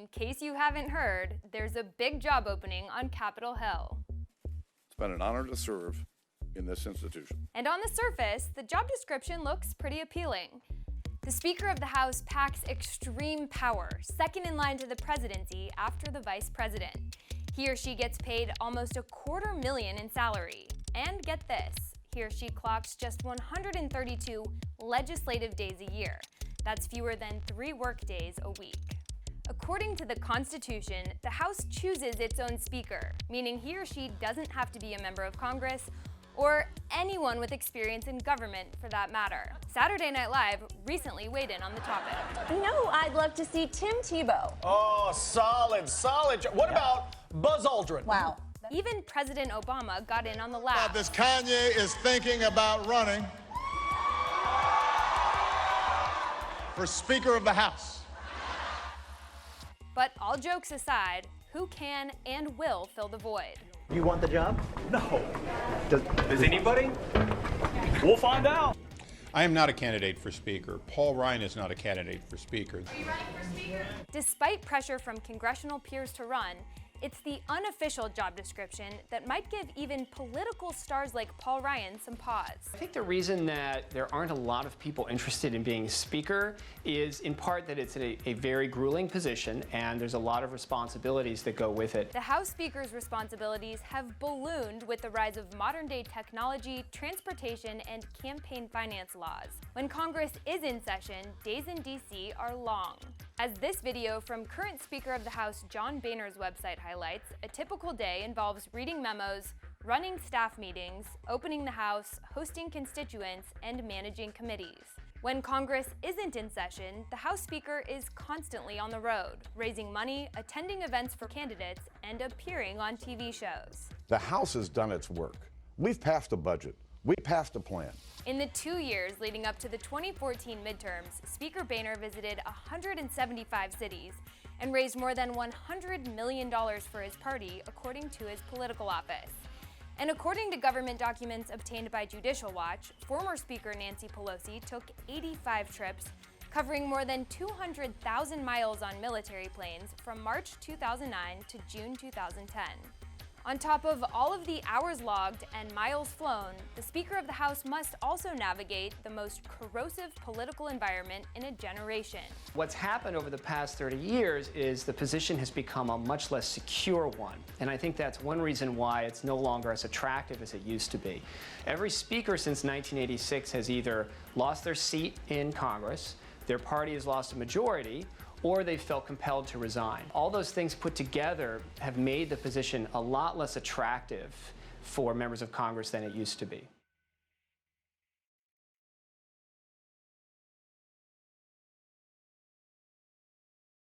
In case you haven't heard, there's a big job opening on Capitol Hill. It's been an honor to serve in this institution. And on the surface, the job description looks pretty appealing. The Speaker of the House packs extreme power, second in line to the presidency after the Vice President. He or she gets paid almost $250,000 in salary. And get this, he or she clocks just 132 legislative days a year. That's fewer than 3 work days a week. According to the Constitution, the House chooses its own speaker, meaning he or she doesn't have to be a member of Congress or anyone with experience in government for that matter. Saturday Night Live recently weighed in on the topic. I'd love to see Tim Tebow. Oh, solid. What about Buzz Aldrin? Wow. Even President Obama got in on the laugh. This Kanye is thinking about running for Speaker of the House. But all jokes aside, who can and will fill the void? You want the job? No. Does anybody? We'll find out. I am not a candidate for Speaker. Paul Ryan is not a candidate for Speaker. Are you running for Speaker? Despite pressure from congressional peers to run, it's the unofficial job description that might give even political stars like Paul Ryan some pause. I think the reason that there aren't a lot of people interested in being Speaker is in part that it's a very grueling position and there's a lot of responsibilities that go with it. The House Speaker's responsibilities have ballooned with the rise of modern-day technology, transportation, and campaign finance laws. When Congress is in session, days in D.C. are long. As this video from current Speaker of the House John Boehner's website highlights, a typical day involves reading memos, running staff meetings, opening the House, hosting constituents, and managing committees. When Congress isn't in session, the House Speaker is constantly on the road, raising money, attending events for candidates, and appearing on TV shows. The House has done its work. We've passed a budget. We passed a plan. In the 2 years leading up to the 2014 midterms, Speaker Boehner visited 175 cities and raised more than $100 million for his party, according to his political office. And according to government documents obtained by Judicial Watch, former Speaker Nancy Pelosi took 85 trips, covering more than 200,000 miles on military planes from March 2009 to June 2010. On top of all of the hours logged and miles flown, the Speaker of the House must also navigate the most corrosive political environment in a generation. What's happened over the past 30 years is the position has become a much less secure one. And I think that's one reason why it's no longer as attractive as it used to be. Every Speaker since 1986 has either lost their seat in Congress, their party has lost a majority, or they felt compelled to resign. All those things put together have made the position a lot less attractive for members of Congress than it used to be.